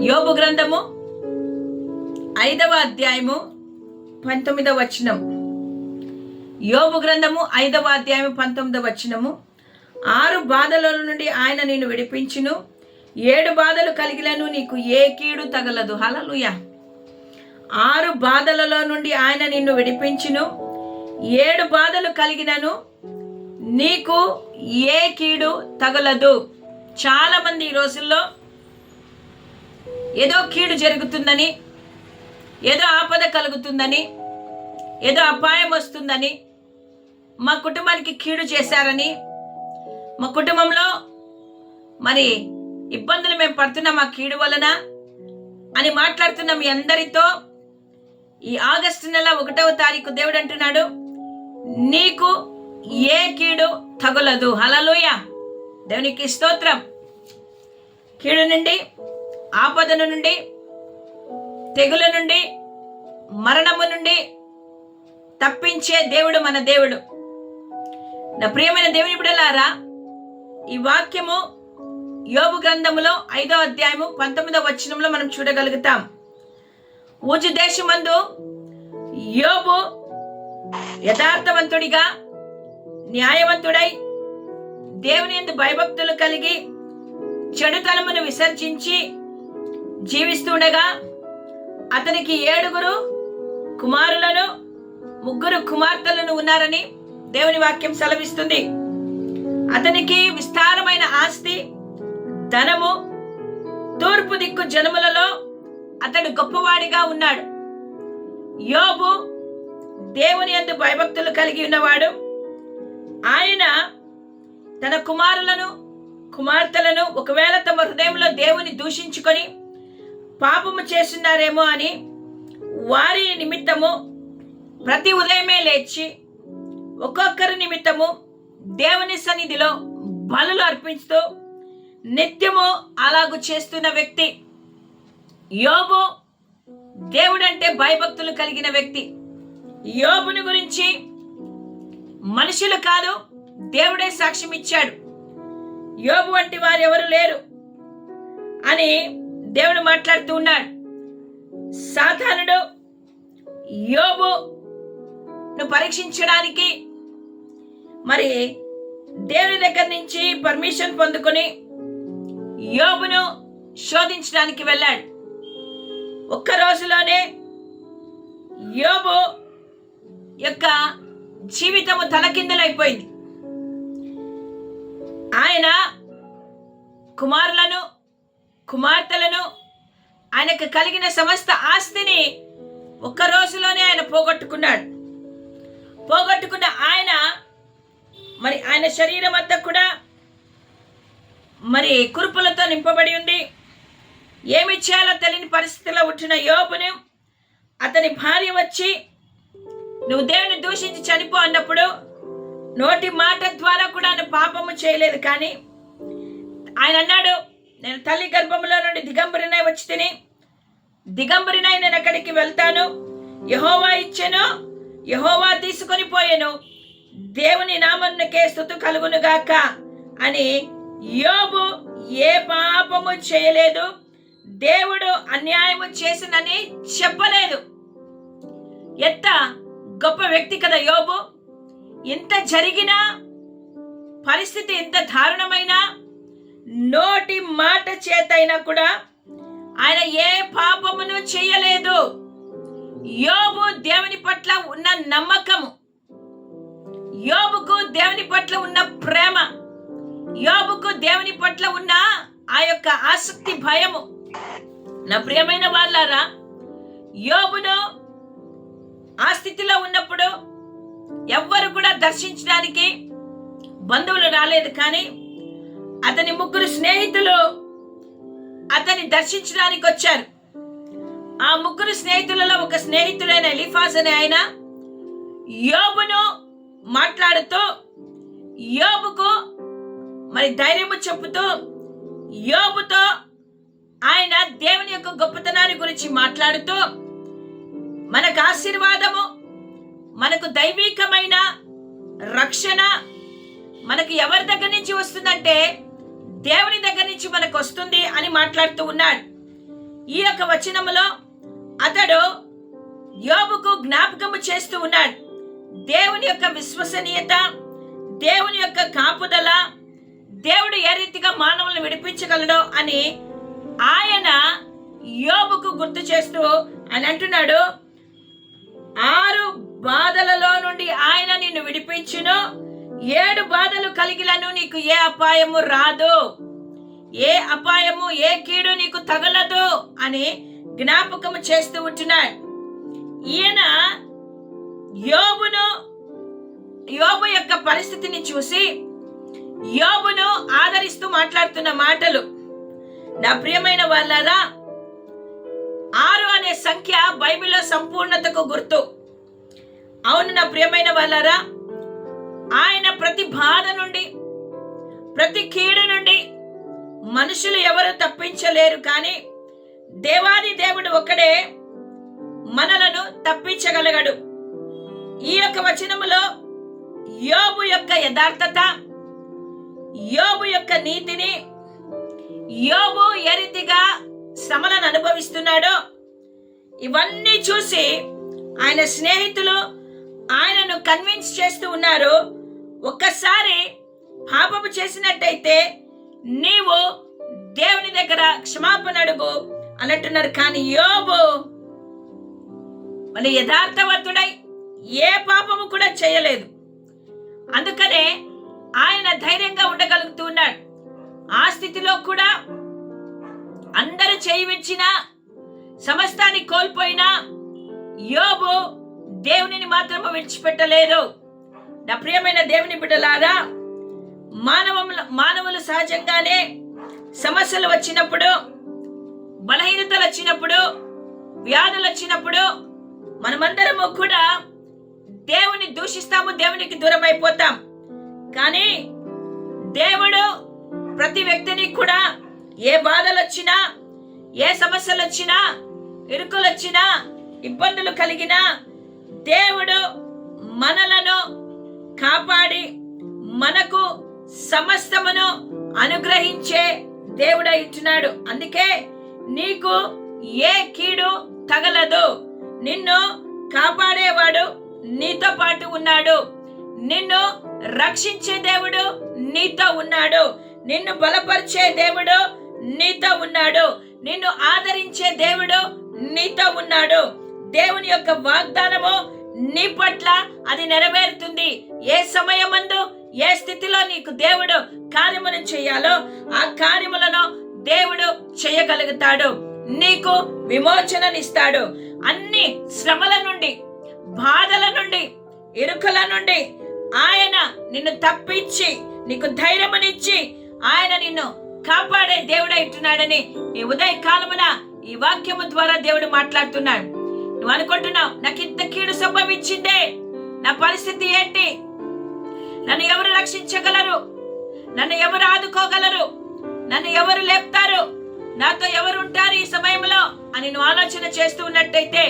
యోబు గ్రంథము 5వ అధ్యాయము 19వ వచనం. యోబు గ్రంథము 5వ అధ్యాయము 19వ వచనము. 6 బాధల నుండి ఆయన నిన్ను విడిపించును, 7 బాధలు కలిగినను నీకు ఏ కీడు తగలదు. హల్లెలూయా. 6 బాధలలో నుండి ఆయన నిన్ను విడిపించును, 7 బాధలు కలిగినను నీకు ఏ కీడు తగలదు. చాలా మంది ఈ రోజుల్లో ఏదో కీడు జరుగుతుందని, ఏదో ఆపద కలుగుతుందని, ఏదో అపాయం వస్తుందని, మా కుటుంబానికి కీడు చేశారని, మా కుటుంబంలో మరి ఇబ్బందులు మేము పడుతున్నాం ఆ కీడు వలన అని మాట్లాడుతున్న మీ అందరితో ఈ ఆగస్టు నెల 1వ తారీఖు దేవుడు అంటున్నాడు, నీకు ఏ కీడు తగులదు. హల్లెలూయా. దేవునికి స్తోత్రం. కీడు నుండి, ఆపదను నుండి, తెగుల నుండి, మరణము నుండి తప్పించే దేవుడు మన దేవుడు. నా ప్రియమైన దేవుని బిడ్డలారా, ఈ వాక్యము యోబు గ్రంథములో 5వ అధ్యాయము 19వ వచనంలో మనం చూడగలుగుతాం. ఊజు దేశమందు యోబు యథార్థవంతుడిగా, న్యాయవంతుడై, దేవుని యందు భయభక్తులు కలిగి, చెడుతనమును విసర్జించి జీవిస్తుండగా అతనికి 7 కుమారులను 3 కుమార్తెలను ఉన్నారని దేవుని వాక్యం సెలవిస్తుంది. అతనికి విస్తారమైన ఆస్తి, ధనము, తూర్పు దిక్కు జనములలో అతడు గొప్పవాడిగా ఉన్నాడు. యోబు దేవుని యందు భయభక్తులు కలిగి ఉన్నవాడు. ఆయన తన కుమారులను, కుమార్తెలను ఒకవేళ తమ హృదయంలో దేవుని దూషించుకొని పాపము చేస్తున్నారేమో అని వారి నిమిత్తము ప్రతి ఉదయమే లేచి ఒక్కొక్కరి నిమిత్తము దేవుని సన్నిధిలో బలులు అర్పిస్తూ నిత్యము అలాగు చేస్తున్న వ్యక్తి యోబు. దేవుడంటే భయభక్తులు కలిగిన వ్యక్తి. యోబుని గురించి మనుషులు కాదు, దేవుడే సాక్ష్యం ఇచ్చాడు. యోబు వంటి వారు ఎవరు లేరు అని దేవుడు మాట్లాడుతూ ఉన్నాడు. సాతానుడు యోబును పరీక్షించడానికి మరి దేవుని దగ్గర నుంచి పర్మిషన్ పొందుకొని యోబును శోధించడానికి వెళ్ళాడు. ఒక్క రోజులోనే యోబు యొక్క జీవితము తలకిందులైపోయింది. ఆయన కుమారులను, కుమార్తెలను, ఆయనకు కలిగిన సమస్త ఆస్తిని ఒక్క రోజులోనే ఆయన పోగొట్టుకున్నాడు. పోగొట్టుకున్న ఆయన శరీరం అంతా కూడా మరి కురుపులతో నింపబడి ఉంది. ఏమి చేయాలో తెలియని పరిస్థితిలో ఉంటున్న యోబును అతని భార్య వచ్చి నువ్వు దేవుని దూషించి చనిపో అన్నప్పుడు నోటి మాట ద్వారా కూడా ఆయన పాపము చేయలేదు. కానీ ఆయన అన్నాడు, నేను తల్లి గర్భంలో నుండి దిగంబరినై వచ్చి తిని దిగంబరినై నేను అక్కడికి వెళ్తాను. యెహోవా ఇచ్చెను, యెహోవా తీసుకొని పోయెను, దేవుని నామమునకే స్తుతి కలుగునుగాక అని యోబు ఏ పాపము చేయలేదు, దేవుడు అన్యాయము చేసినని చెప్పలేదు. ఎంత గొప్ప వ్యక్తి కదా యోబు. ఇంత జరిగినా, పరిస్థితి ఎంత దారుణమైనా, నోటి మాట చేతైనా కూడా ఆయన ఏ పాపమును చేయలేదు. యోబు దేవుని పట్ల ఉన్న నమ్మకము, యోబుకు దేవుని పట్ల ఉన్న ప్రేమ, యోబుకు దేవుని పట్ల ఉన్న ఆ యొక్క ఆసక్తి, భయము. నా ప్రియమైన వాళ్ళారా, యోబును ఆ స్థితిలో ఉన్నప్పుడు ఎవ్వరు కూడా దర్శించడానికి బంధువులు రాలేదు. కానీ అతని 3 స్నేహితులు అతన్ని దర్శించడానికి వచ్చారు. ఆ 3 స్నేహితులలో ఒక స్నేహితుడైన ఎలీఫాజ్ అనే ఆయన యోబును మాట్లాడుతూ, యోబుకు మరి ధైర్యము చెప్పుతూ, యోబుతో ఆయన దేవుని యొక్క గొప్పతనాన్ని గురించి మాట్లాడుతూ, మనకు ఆశీర్వాదము, మనకు దైవికమైన రక్షణ మనకు ఎవరి దగ్గర నుంచి వస్తుందంటే దేవుని దగ్గర నుంచి మనకు వస్తుంది అని మాట్లాడుతూ ఉన్నాడు. ఈ యొక్క వచనములో అతడు యోబుకు జ్ఞాపకము చేస్తూ ఉన్నాడు. దేవుని యొక్క విశ్వసనీయత, దేవుని యొక్క కాపుదల, దేవుడు ఏ రీతిగా మానవులను విడిపించగలడో అని ఆయన యోబుకు గుర్తు చేస్తూ ఆయన అంటున్నాడు, 6 బాధలలో నుండి ఆయన నిన్ను విడిపించును, 7 బాధలు కలిగిలను నీకు ఏ అపాయము రాదు, ఏ అపాయము ఏ కీడు నీకు తగలదు అని జ్ఞాపకము చేస్తూ ఉంటున్నాడు. ఈయన యోబు యొక్క పరిస్థితిని చూసి యోబును ఆదరిస్తూ మాట్లాడుతున్న మాటలు. నా ప్రియమైన వాళ్ళారా, 6 అనే సంఖ్య బైబిల్లో సంపూర్ణతకు గుర్తు. అవును నా ప్రియమైన వాళ్ళారా, ఆయన ప్రతి బాధ నుండి, ప్రతి కీడు నుండి మనుషులు ఎవరు తప్పించలేరు, కానీ దేవాది దేవుడు ఒక్కడే మనలను తప్పించగలగడు. ఈ యొక్క వచనములో యోబు యొక్క యథార్థత, యోబు యొక్క నీతిని, యోబు ఏ రీతిగా శ్రమలను అనుభవిస్తున్నాడో ఇవన్నీ చూసి ఆయన స్నేహితులు ఆయనను కన్విన్స్ చేస్తూ ఉన్నారు. ఒక్కసారి పాపము చేసినట్టయితే నీవు దేవుని దగ్గర క్షమాపణ అడుగు అన్నట్టున్నారు. కానీ యోబు మన యథార్థవంతుడై ఏ పాపము కూడా చేయలేదు. అందుకనే ఆయన ధైర్యంగా ఉండగలుగుతూ ఉన్నాడు. ఆ స్థితిలో కూడా అందరూ చేయించిన సమస్తాన్ని కోల్పోయినా యోబు దేవునిని మాత్రము విడిచిపెట్టలేదు. నా ప్రియమైన దేవుని బిడ్డలారా, మానవులు సహజంగానే సమస్యలు వచ్చినప్పుడు, బలహీనతలు వచ్చినప్పుడు, వ్యాధులు వచ్చినప్పుడు మనమందరము కూడా దేవుని దూషిస్తాము, దేవునికి దూరం అయిపోతాం. కానీ దేవుడు ప్రతి వ్యక్తిని కూడా ఏ బాధలు వచ్చినా, ఏ సమస్యలు వచ్చినా, ఇరుకులు వచ్చినా, ఇబ్బందులు కలిగినా దేవుడు మనలను కాపాడి మనకు సమస్తమును అనుగ్రహించే దేవుడై ఉంటున్నాడు. అందుకే నీకు ఏ కీడు తగలదు. నిన్ను కాపాడేవాడు నీతో పాటు ఉన్నాడు. నిన్ను రక్షించే దేవుడు నీతో ఉన్నాడు. నిన్ను బలపరిచే దేవుడు నీతో ఉన్నాడు. నిన్ను ఆదరించే దేవుడు నీతో ఉన్నాడు. దేవుని యొక్క వాగ్దానము నీ పట్ల అది నెరవేరుతుంది. ఏ సమయమందు ఏ స్థితిలో నీకు దేవుడు కార్యములను చేయాలో ఆ కార్యములను దేవుడు చేయగలుగుతాడు. నీకు విమోచననిస్తాడు. అన్ని శ్రమల నుండి, బాధల నుండి, ఇరుకుల నుండి ఆయన నిన్ను తప్పించి నీకు ధైర్యమునిచ్చి ఆయన నిన్ను కాపాడే దేవుడై ఉంటున్నాడని ఈ ఉదయ కాలమున ఈ వాక్యము ద్వారా దేవుడు మాట్లాడుతున్నాడు. నువ్వు అనుకుంటున్నావు, నాకు ఇంత కీడు సంభవించిందే, నా పరిస్థితి ఏంటి, నన్ను ఎవరు రక్షించగలరు, నన్ను ఎవరు ఆదుకోగలరు, నన్ను ఎవరు లేపుతారు, నాతో ఎవరు ఉంటారు ఈ సమయంలో అని నువ్వు ఆలోచన చేస్తూ ఉన్నట్టయితే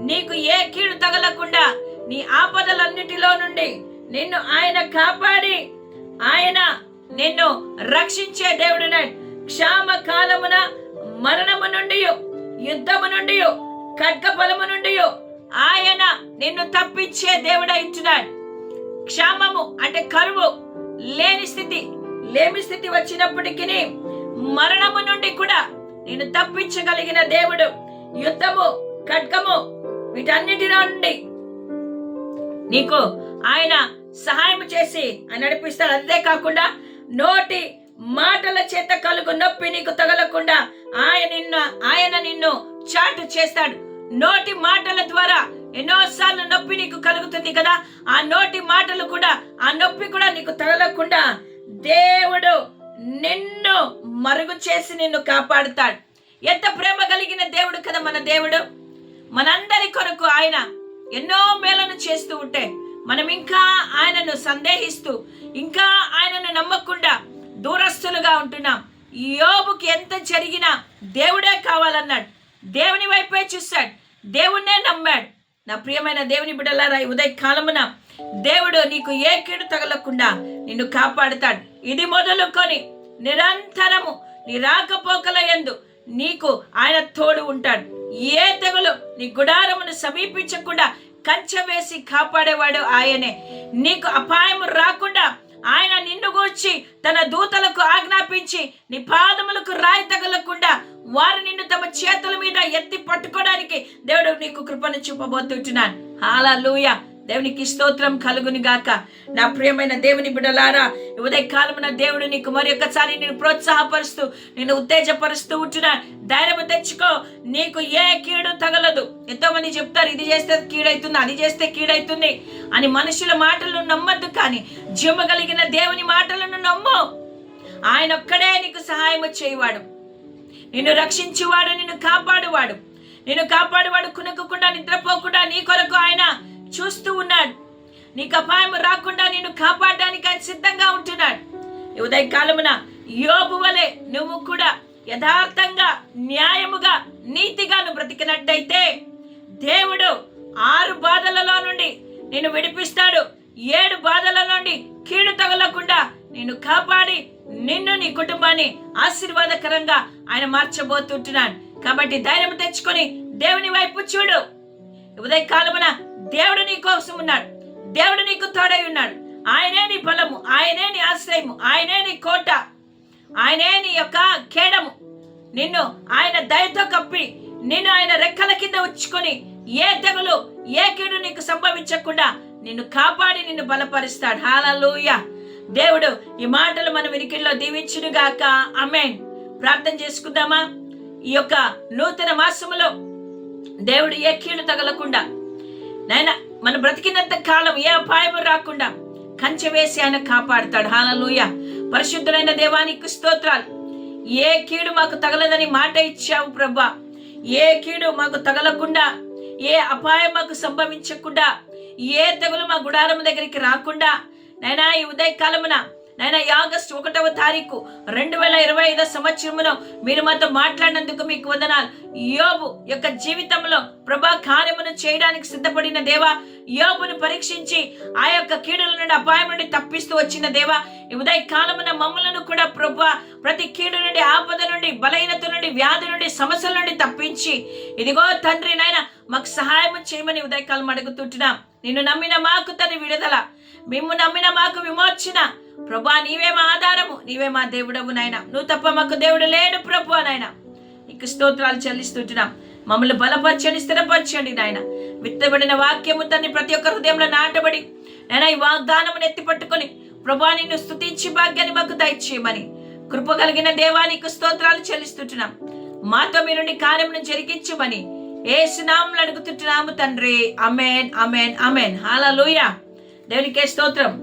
నీకు ఏ కీడు తగలకుండా నీ ఆపదలన్నిటిలో నుండి నిన్ను ఆయన కాపాడి ఆయన నిన్ను రక్షించే దేవుడున్నాడు. క్షామ కాలమున మరణము నుండి, యుద్ధము నుండి, ఖడ్గ బలము నుండి ఆయన నిన్ను తప్పించే దేవుడై ఉంటున్నాడు. క్షామము అంటే కరువు, లేమి స్థితి వచ్చినప్పటికీ మరణము నుండి కూడా నిన్ను తప్పించగలిగిన దేవుడు. యుద్ధము, ఖడ్గము వీటన్నిటి నుండి నీకు ఆయన సహాయం చేసి నడిపిస్తాడు. అంతే కాకుండా నోటి మాటల చేత కలుగు నొప్పి నీకు తగలకుండా ఆయన నిన్ను చాటు చేస్తాడు. నోటి మాటల ద్వారా ఎన్నోసార్లు నొప్పి నీకు కలుగుతుంది కదా, ఆ నోటి మాటలు కూడా, ఆ నొప్పి కూడా నీకు తగలకుండా దేవుడు నిన్ను మరుగు చేసి నిన్ను కాపాడుతాడు. ఎంత ప్రేమ కలిగిన దేవుడు కదా మన దేవుడు. మనందరి కొరకు ఆయన ఎన్నో మేలను చేస్తూ ఉంటే మనం ఇంకా ఆయనను సందేహిస్తూ, ఇంకా ఆయనను నమ్మకుండా దూరస్తులుగా ఉంటున్నాం. యోబుకి ఎంత జరిగినా దేవుడే కావాలన్నాడు. దేవుని వైపే చూశాడు, దేవుణ్ణే నమ్మాడు. నా ప్రియమైన దేవుని బిడ్డలారా, ఉదయ కాలమున దేవుడు నీకు ఏ కీడు తగలకుండా నిన్ను కాపాడుతాడు. ఇది మొదలుకొని నిరంతరము నీ రాకపోకల యందు నీకు ఆయన తోడు ఉంటాడు. ఏ తెగులు నీ గుడారమును సమీపించకుండా కంచె వేసి కాపాడేవాడు ఆయనే. నీకు అపాయం రాకుండా ఆయన నిన్ను గూర్చి తన దూతలకు ఆజ్ఞాపించి నీ పాదములకు రాయి తగలకుండా వారు నిన్ను తమ చేతుల మీద ఎత్తి పట్టుకోవడానికి దేవుడు నీకు కృపను చూపబోతుంటున్నాను. హల్లెలూయా. దేవునికి స్తోత్రం కలుగును గాక. నా ప్రియమైన దేవుని బిడ్డలారా, ఉదయ కాలమున దేవుడు నీకు మరి ఒక్కసారి నేను ప్రోత్సాహపరుస్తూ నేను ఉత్తేజపరుస్తూ ఉంటున్నాను. ధైర్యం తెచ్చుకో, నీకు ఏ కీడు తగలదు. ఎంతో మంది చెప్తారు, ఇది చేస్తే కీడైతుంది, అది చేస్తే కీడైతుంది అని. మనుషుల మాటలను నమ్మద్దు, కానీ జీవము కలిగిన దేవుని మాటలను నమ్ము. ఆయన ఒక్కడే నీకు సహాయం చేయవాడు, నిన్ను రక్షించువాడు, నిన్ను కాపాడువాడు. నిన్ను కాపాడువాడు కునుకకుండా నిద్రపోకుండా నీ కొరకు ఆయన చూస్తూ ఉన్నాడు. నీకు అపాయం రాకుండా నిన్ను కాపాడడానికి ఆయన సిద్ధంగా ఉంటున్నాడు. ఉదయ కాలమున యోబు వలె నువ్వు కూడా యథార్థంగా, న్యాయముగా, నీతిగా నువ్వు బ్రతికినట్టయితే దేవుడు 6 బాధలలో నుండి నిన్ను విడిపిస్తాడు. 7 బాధల నుండి కీడు తగలకుండా నిన్ను కాపాడి నిన్ను నీ కుటుంబాన్ని ఆశీర్వాదకరంగా ఆయన మార్చబోతుంటున్నాడు. కాబట్టి ధైర్యం తెచ్చుకొని దేవుని వైపు చూడు. ఉదయ కాలమున దేవుడు నీ కోసం ఉన్నాడు. దేవుడు నీకు తోడై ఉన్నాడు. ఆయనే నీ బలము, ఆయనే నీ ఆశ్రయము, ఆయనే నీ కోట, ఆయనే నీ యొక్క కేడము. నిన్ను ఆయన దయతో కప్పి నిన్ను ఆయన రెక్కల కింద ఉంచుకొని ఏ తెగులు, ఏ కీడు నీకు సంభవించకుండా నిన్ను కాపాడి నిన్ను బలపరుస్తాడు. హల్లెలూయా. దేవుడు ఈ మాటలు మన వినికిడిలో దీవించునుగాక. ఆమేన్. ప్రార్థన చేసుకుందామా? ఈ యొక్క నూతన మాసములో దేవుడు ఏ కీడు తగలకుండా, నాయన మన బ్రతికినంత కాలం ఏ అపాయం రాకుండా కంచె వేసి ఆయన కాపాడుతాడు. హల్లెలూయా. పరిశుద్ధులైన దేవానికి స్తోత్రాలు. ఏ కీడు మాకు తగలదని మాట ఇచ్చావు ప్రభా. ఏ కీడు మాకు తగలకుండా, ఏ అపాయం మాకు సంభవించకుండా, ఏ తెగులు మా గుడారం దగ్గరికి రాకుండా నైనా ఈ ఉదయ కాలమున నైనా ఆగస్టు 1వ తారీఖు 2025 సంవత్సరములో మీరు మాతో మాట్లాడినందుకు మీకు వందనాలు. యోబు యొక్క జీవితంలో ప్రభా కార్యమును చేయడానికి సిద్ధపడిన దేవా, యోబును పరీక్షించి ఆ యొక్క కీడుల నుండి, అపాయం నుండి తప్పిస్తూ వచ్చిన దేవా, ఈ ఉదయ కాలమున మమ్మలను కూడా ప్రభా ప్రతి కీడు నుండి, ఆపద నుండి, బలహీనత నుండి, వ్యాధి నుండి, సమస్యల నుండి తప్పించి ఇదిగో తండ్రి నాయన మాకు సహాయం చేయమని ఉదయకాలం అడుగుతుంటున్నాం. నిన్ను నమ్మిన మాకు తన విడుదల, మిమ్ము నమ్మిన మాకు విమోచన. ప్రభా నీవే మా ఆధారము, నీవే మా దేవుడవు నాయన. నువ్వు తప్ప మాకు దేవుడు లేడు ప్రభు నాయన. నీకు స్తోత్రాలు చెల్లిస్తుంటున్నాం. మమ్మల్ని బలపరచండి, స్థిరపరచండి నాయన. విత్తబడిన వాక్యము తన్ని ప్రతి ఒక్క హృదయంలో నాటబడి నాయన ఈ వాగ్దానమును ఎత్తి పట్టుకొని ప్రభా నిన్ను స్తుతించి భాగ్యాన్ని మాకు దయచేయమని కృప కలిగిన దేవానికి స్తోత్రాలు చెల్లిస్తుంటున్నాం. మాతో మీరుండి కార్యమును జరిగించమని యేసు నామములో అడుగుతుంటున్నాము తండ్రి. ఆమేన్, ఆమేన్, ఆమేన్. హల్లెలూయా. దేవునికే స్తోత్రం.